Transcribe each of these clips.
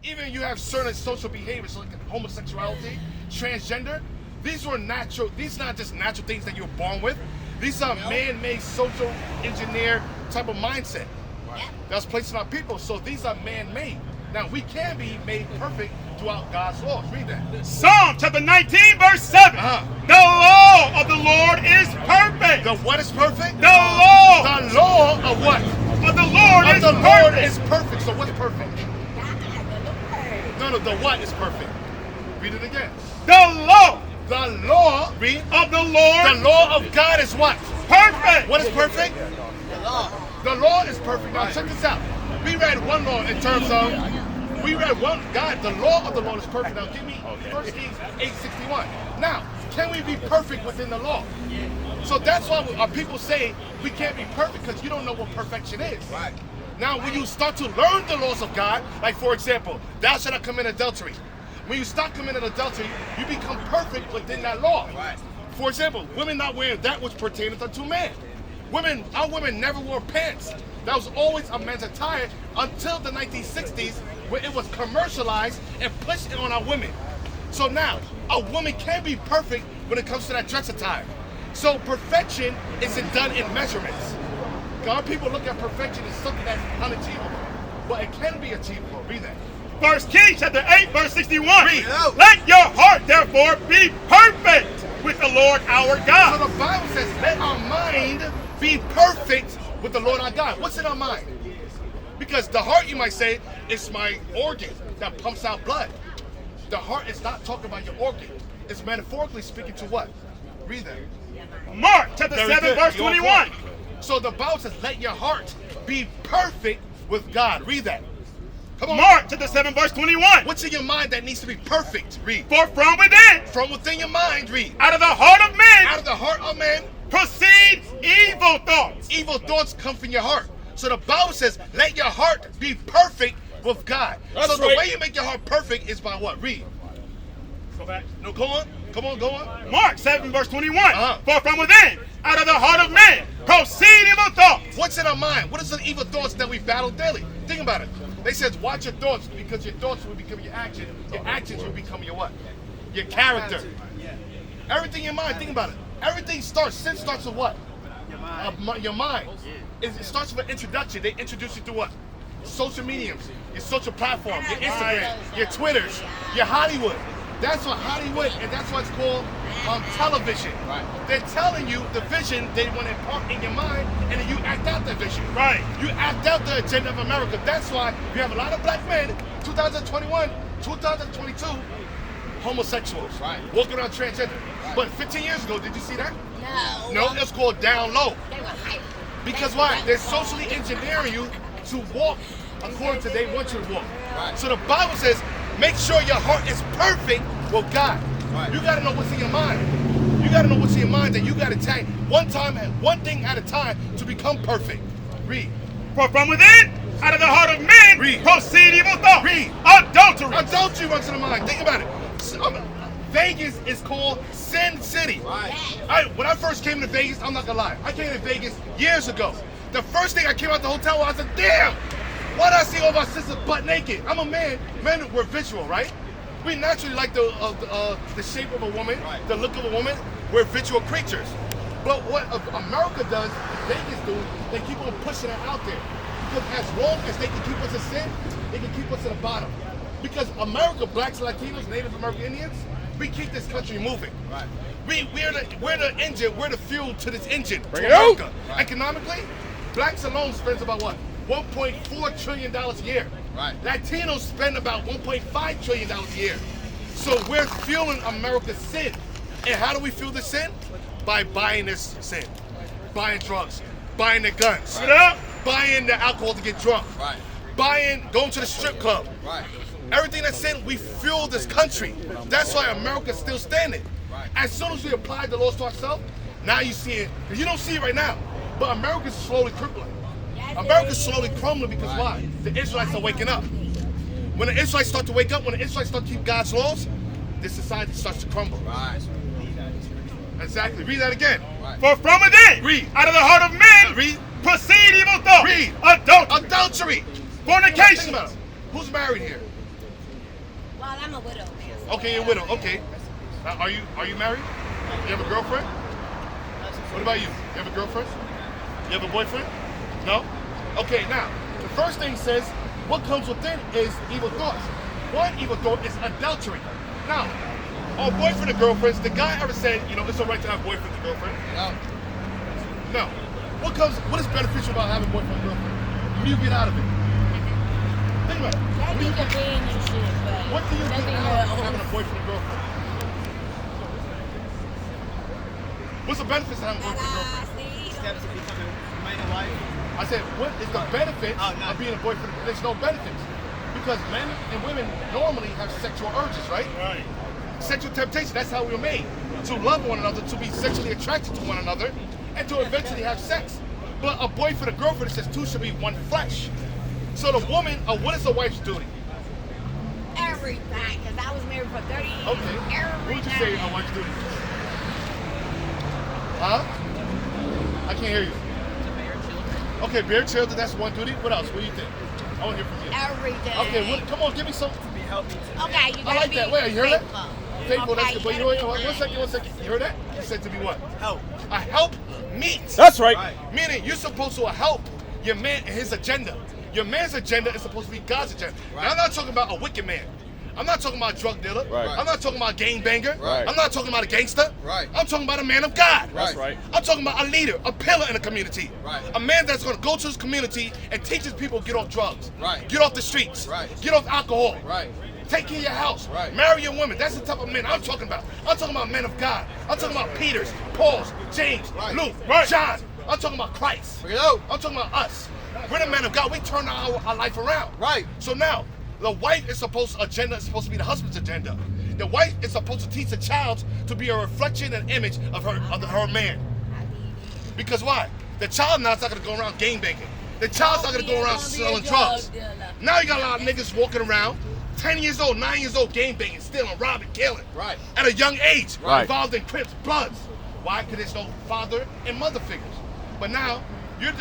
Even you have certain social behaviors like homosexuality, transgender. These were natural. These are not just natural things that you're born with. These are man-made social engineer type of mindset that's placed on our people. So these are man-made. Now we can be made perfect throughout God's laws. Read that. Psalm chapter 19 verse 7. The law of the Lord is perfect. The what is perfect? The law. The law of what? Of the Lord of is the perfect. Lord is perfect. So what's perfect? No, the what is perfect? Read it again. The law. The law, read, of the Lord. The law of God is what? Perfect. What is perfect? The law. The law is perfect. Now check this out. We read one law in terms of, we read one, God, the law of the Lord is perfect. Now give me 1 Kings 8:61. Now, can we be perfect within the law? So that's why our people say we can't be perfect because you don't know what perfection is. Right. Now, when you start to learn the laws of God, like for example, thou shalt not commit adultery. When you stop committing adultery, you become perfect within that law. Right. For example, women not wearing that which pertaineth unto man. Our women never wore pants. That was always a man's attire until the 1960s, where it was commercialized and pushed on our women. So now, a woman can be perfect when it comes to that dress attire. So perfection isn't done in measurements. Our people look at perfection as something that's unachievable, but it can be achievable. Read that. 1 Kings chapter 8 verse 61. Read. Let your heart therefore be perfect with the Lord our God. So the Bible says, let our mind be perfect with the Lord our God. What's in our mind? Because the heart, you might say, is my organ that pumps out blood. The heart is not talking about your organ. It's metaphorically speaking to what? Read that. Mark chapter 7 verse 21. So the Bible says, let your heart be perfect with God. Read that. Come on. Mark chapter 7 verse 21. What's in your mind that needs to be perfect? Read. For from within. From within your mind, read. Out of the heart of man. Out of the heart of man. Proceed evil thoughts. Evil thoughts come from your heart. So the Bible says, let your heart be perfect with God. That's so the right. way you make your heart perfect is by what? Read. Go back. No, go on. Come on, go on. Mark 7 verse 21. For from within, out of the heart of man, proceed evil thoughts. What's in our mind? What is the evil thoughts that we battle daily? Think about it. They said, watch your thoughts, because your thoughts will become your action. Your actions will become your what? Your character. Everything in your mind, think about it. Everything starts, sin starts with what? Your mind. It starts with an introduction. They introduce you to what? Social mediums, your social platform, your Instagram, your Twitters, your Hollywood. That's what Hollywood, and that's what's called television. Right. They're telling you the vision they want to impart in your mind, and then you act out that vision. Right. You act out the agenda of America. That's why you have a lot of black men, 2021, 2022, homosexuals, right, walking around transgender. Right. But 15 years ago, did you see that? No. No, it's called down low. They were hype. Because why? They're socially engineering you to walk according to they want you to walk. Right. So the Bible says, make sure your heart is perfect with God. Right. You got to know what's in your mind. You got to know what's in your mind, that you got to take one thing at a time to become perfect. Read. For from within, out of the heart of men, Read. proceed evil thoughts. Read. Adultery. Adultery runs in the mind. Think about it. Vegas is called Sin City. Right. When I first came to Vegas, I'm not gonna lie, I came to Vegas years ago. The first thing I came out the hotel, I said, damn, why did I see all my sisters butt naked? I'm a man. Men were visual, right? We naturally like the shape of a woman, right, the look of a woman. We're visual creatures. But what America does, Vegas do, they keep on pushing it out there. Because as long as they can keep us in sin, they can keep us at the bottom. Because America, blacks, Latinos, Native American Indians, we keep this country moving. Right. We're the engine, we're the fuel to this engine. Bring to it out. America. Right. Economically, blacks alone spends about what? $1.4 trillion a year. Right. Latinos spend about $1.5 trillion a year. So we're fueling America's sin. And how do we fuel the sin? By buying this sin. Buying drugs. Buying the guns. Right. Buying the alcohol to get drunk. Right. Going to the strip club. Right. Everything that's sin, we fuel this country. That's why America's still standing. Right. As soon as we apply the laws to ourselves, now you see it. You don't see it right now, but America's slowly crippling. America's slowly crumbling because why? The Israelites are waking up. When the Israelites start to wake up, when the Israelites start to keep God's laws, this society starts to crumble. Right. Exactly. Read that again. Right. For from within, Read. out of the heart of men, Read. proceed evil thoughts. Read. Adultery. Adultery. Think Fornication. about it. Who's married here? I'm a widow, man. So Okay, you're a widow. Okay. Now, are you married? You have a girlfriend? What about you? You have a girlfriend? You have a boyfriend? No? Okay, now, the first thing says, what comes within is evil thoughts. One evil thought is adultery. Now, our boyfriend and girlfriends, the guy ever said, you know, it's all right to have boyfriend and girlfriend? No. No. What is beneficial about having boyfriend and girlfriend? What do you get out of it? Think about it. That be convenient shit, but What do you get nothing out of else. having a boyfriend and girlfriend? What's the benefits of having a boyfriend and girlfriend? Steps to becoming man and wife. I said, what is the benefits Oh, no. of being a boyfriend? There's no benefits. Because men and women normally have sexual urges, right? Right. Sexual temptation, that's how we were made. To love one another, to be sexually attracted to one another, and to eventually have sex. But a boyfriend and girlfriend, it says two should be one flesh. So the woman, what is the wife's duty? Everything, because I was married for 30 years. Okay. What would you say a wife's duty? Huh? I can't hear you. Okay, bear children, that's one duty. What else? What do you think? I want to hear from you. Everything. Okay, come on, give me some. Be healthy to Okay, you gotta I like be that. Wait, you heard that? faithful. Faithful, that's Okay, good. But you know what? One second. You heard that? You said to be what? help. A help meet. That's right. Meaning you're supposed to help your man in his agenda. Your man's agenda is supposed to be God's agenda. Right. Now, I'm not talking about a wicked man. I'm not talking about a drug dealer. Right. I'm not talking about a gangbanger. Right. I'm not talking about a gangster. Right. I'm talking about a man of God. That's right. I'm talking about a leader, a pillar in a community. Right. A man that's going to go to his community and teach his people to get off drugs. Right. Get off the streets. Right. Get off alcohol. Right. Take care of your house. Right. Marry your women. That's the type of men I'm talking about. I'm talking about men of God. I'm talking about Peter's, Paul's, James, Right. Luke, Right. John. I'm talking about Christ. Bring it out. I'm talking about us. We're the men of God. We turn our life around. Right. So now, the wife is supposed to be the husband's agenda. The wife is supposed to teach the child to be a reflection and image of her man. Because why? The child now is not gonna go around gangbanging. The child's not gonna go around selling drugs. Now you got a lot of niggas walking around, 10 years old, 9 years old, gangbanging, stealing, robbing, killing. Right. At a young age, Right. involved in Crips, Bloods. Why? Because there's no father and mother figures. But now you're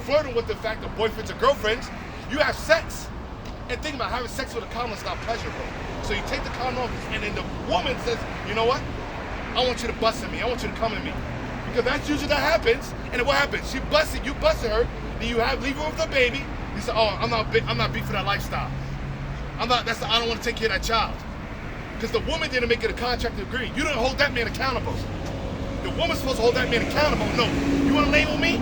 flirting with the fact of boyfriends and girlfriends. You have sex, and think about having sex with a condom is not pleasurable. So you take the condom off, and then the woman says, "You know what? I want you to bust at me. I want you to come at me." Because that's usually that happens. And then what happens? You busted her. Then you leave her with the baby. You say, "Oh, I'm not beat for that lifestyle. I don't want to take care of that child." Because the woman didn't make it a contract to agree. You didn't hold that man accountable. The woman's supposed to hold that man accountable. No, you want to label me?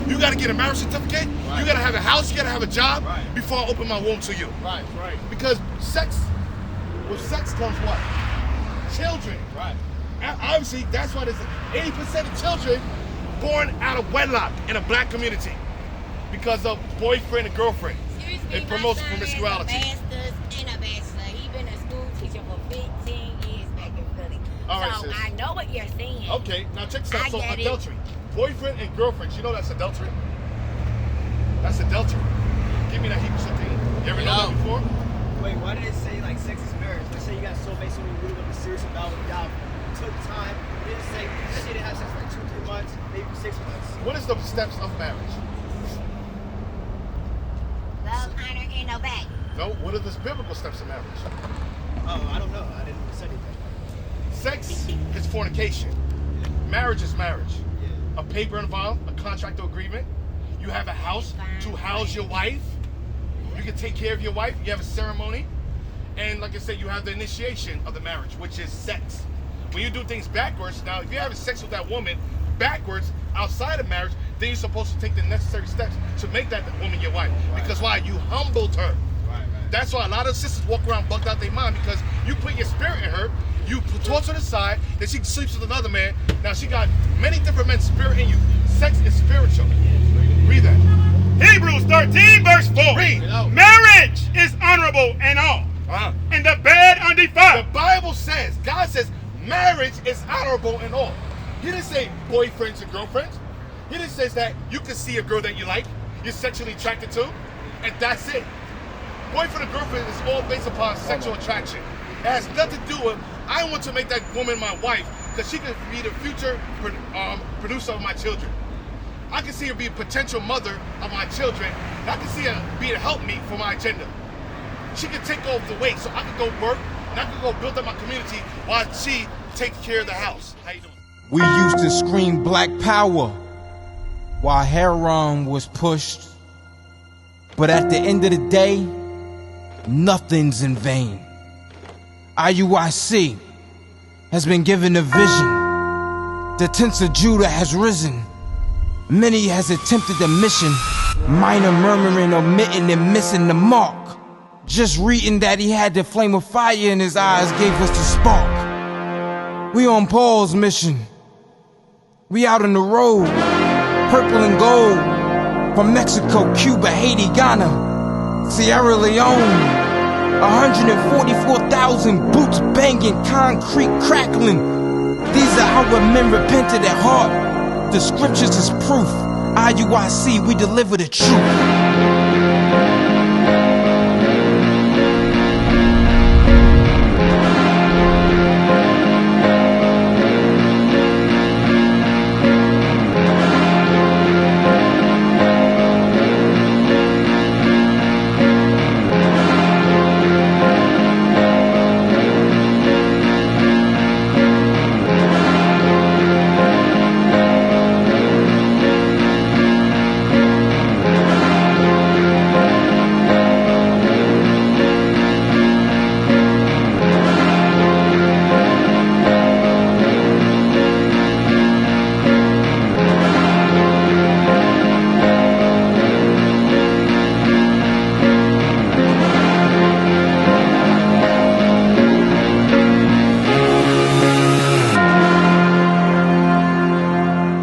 You got to get a marriage certificate. Right. You got to have a house. You got to have a job Right. before I open my womb to you. Right. Right. Because with sex comes what? Children. Right. And obviously, that's why there's 80% of children born out of wedlock in a black community because of boyfriend and girlfriend. Excuse me, It promotes my son promiscuity. Has a master's and a bachelor. He's been a school teacher for 15 years back in Philly. All right, so sis. I know what you're saying. Okay, now check this out. I So get it. adultery. Boyfriend and girlfriend, you know that's adultery? That's adultery. Give me that Hebrew 13. You ever know that before? Wait, why did it say like sex is marriage? Let's say you got so based on you really want to be serious about it. Y'all took time. It didn't say they didn't have sex for like 2-3 months, maybe 6 months. What is the steps of marriage? Love, honor, and obey. No, what are the biblical steps of marriage? Oh, I don't know. I didn't say anything. Sex is fornication. Marriage is marriage. Yeah. A paper involved, a contract or agreement. You have a house to house your wife. You can take care of your wife. You have a ceremony. And like I said, you have the initiation of the marriage, which is sex. When you do things backwards, now if you're having sex with that woman backwards outside of marriage, then you're supposed to take the necessary steps to make that woman your wife. Because why? You humbled her. Right. That's why a lot of sisters walk around bugged out their mind, because you put your spirit in her, you toss her to the side, then she sleeps with another man. Now she got many different men's spirit in you. Sex is spiritual. Read that. Hebrews 13, verse 4. Read. Marriage is honorable and all, and the bed The undefiled. Bible says, God says, marriage is honorable and all. He didn't say boyfriends and girlfriends. He didn't say that you can see a girl that you like, you're sexually attracted to, and that's it. Boyfriend and girlfriend is all based upon sexual attraction. It has nothing to do with, I want to make that woman my wife because she could be the future producer of my children. I can see her be a potential mother of my children. And I can see her be a helpmeet for my agenda. she can take off the weight so I can go work and I can go build up my community while she takes care of the house. How you doing? We used to scream black power while heroin was pushed. But at the end of the day, nothing's in vain. IUIC has been given a vision. The tents of Judah has risen. Many has attempted the mission. Minor murmuring, omitting, and missing the mark. Just reading that he had the flame of fire in his eyes gave us the spark. We on Paul's mission. We out on the road, purple and gold. From Mexico, Cuba, Haiti, Ghana, Sierra Leone. 144,000 boots banging, concrete crackling. These are our men repented at heart. The scriptures is proof. IUIC, we deliver the truth.